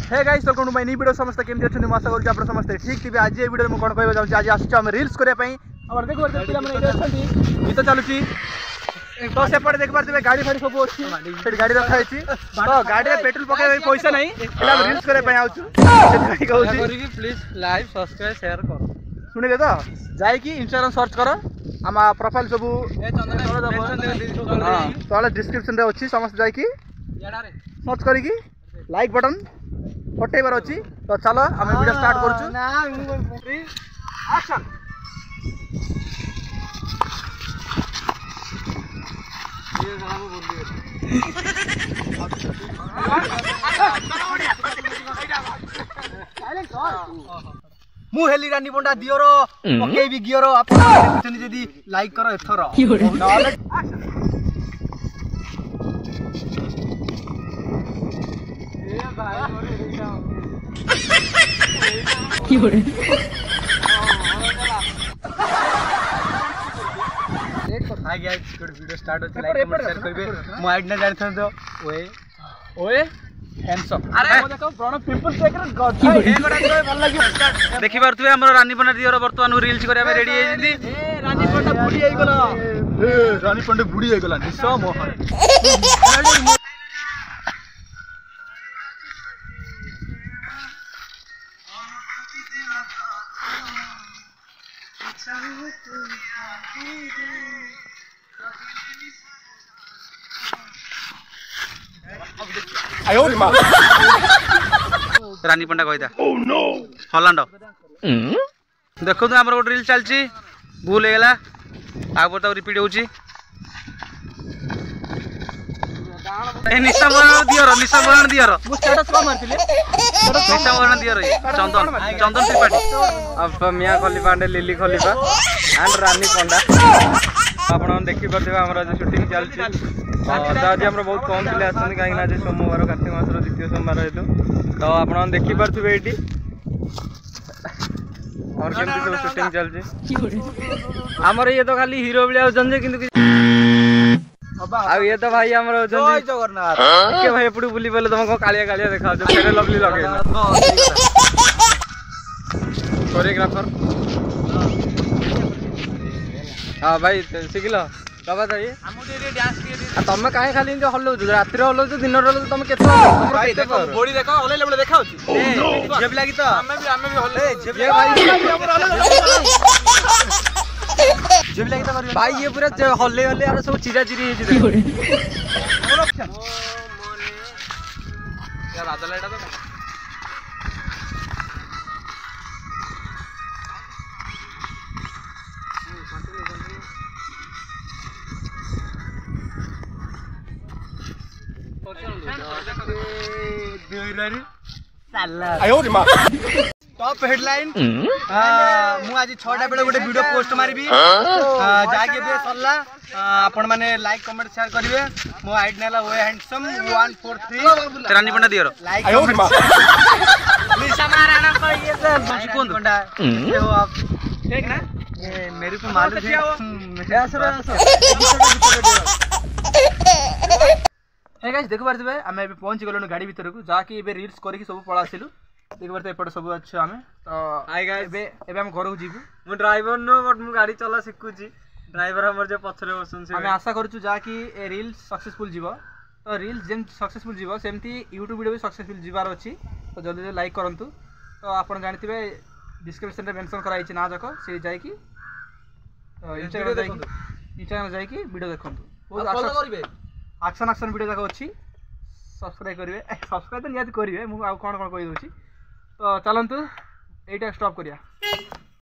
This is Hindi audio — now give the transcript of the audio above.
Hey guys welcome to my new video. समस्त केमती अछन म आशा करू आप समस्त ठीक थिबे। आज ए वीडियो में कोन कहबा जाउ आज आसु हम रील्स करे पई हमर देखो पिला माने एटा छथि गीत चालुची तो से पड़े देख पारते गाड़ी फाड़ी सब अछि सेठ गाड़ी रखा अछि तो गाड़ी में पेट्रोल पकाय पैसा नहीं पिला रील्स करे पई आउछु से कहउची करी प्लीज लाइक सब्सक्राइब शेयर करो सुने तो जाई कि इंस्टाग्राम सर्च करो हम प्रोफाइल सब ए चंदन हां तो डिस्क्रिप्शन रे अछि समस्त जाई कि सर्च करी कि लाइक बटन पटेबार अच्छी तो चलो आम वीडियो स्टार्ट करूँ। एक्शन मु हेली रानी पंडा दियोर पके भी गियर आप देखुछनी जदी लाइक करो एथर वीडियो स्टार्ट होछि लाइक कमेंट शेयर करबे मो आइड ना जानि थन तो ओए ओए हैंडसम अरे देखो ब्रण पिंपल चेकर गड ए गोडा तो भल लागि देखि परथुबे हमर रानी पंडा दियोर वर्तमान रील्स करे में रेडी हे जंदी ए रानी पंडा बुडी आइ गेला ए रानी पंडा बुडी आइ गेला निसा मोहन रानी पंडा कहीदा हलांड देखो तो आम गोटे रील चलती भूल होगा आगे तक रिपीट हो निशा बरण दियर निशा बरण दियर निशा बरण दियर Chandan Chandan Tripathi Mia Khalifa and Lily Khalifa and Rani Panda आप देखी पारे आम शूटिंग चलती आज आम बहुत कम पिले आसते कहीं आज सोमवार कार्तिक मासर द्वितीय सोमवार हेतु तो आप देखी पारे ये और केमती सब शूटिंग चलती आमर ये तो खाली हीरो भाई होती कि ये तो भाई आम के भाई एपटू बुली पड़े तुम कालिया कालिया देखा फेरे लवली लगे कोरियोग्राफर हाँ भाई शिखिल कब चाहिए तुम कहीं खाली हल्लौ रात हल्लौ दिन तुम के बॉडी देख हल्ले बेले देखा झील लगी तो भाई ये पूरा हल्ले हल्ले यार सब चिरा चिरी टॉप हेडलाइन मु आज 6टा बेले गोटे वीडियो पोस्ट मारिबी जाके बे सरला आपण माने लाइक कमेंट शेयर करिवे मो आईडी नेला ओए हैंडसम 143 रानी पंडा दियर लाइक निशा महाराणा को ये सब कौन पंडा हो आप ठीक ना ये मेरे को मालूम है हे गाइस देखो पारथिबे आमे एबे पहुंच गेलनु गाड़ी भीतर को जाकी एबे रील्स करी सब पळा आसिलु देखो पारथे एपट सब अच्छा आमे तो आइ गाइस एबे हम घर को जीवु मु ड्राइवर नो बट मु गाड़ी चला सिखुची ड्राइवर हमर जे पछरे बसुन से आमे आशा करछु जाकी ए रील्स सक्सेसफुल जीवो तो रील्स जेम सक्सेसफुल जीवो सेमती YouTube वीडियो भी सक्सेसफुल जीवार अछि तो जल्दी जल्दी लाइक करंतु तो आपण जानथिबे डिस्क्रिप्शन रे मेंशन कराई छि ना जको से जाई कि इंस्टाग्राम जाई कि वीडियो देखंतु बहुत आशा करिवे एक्शन एक्शन वीडियो जाक अच्छी सब्सक्राइब करेंगे सब्सक्राइब तो निहाती करेंगे मुझे कौन कौन कही दूसरी तो चलतु यहीटा स्टॉप करिया।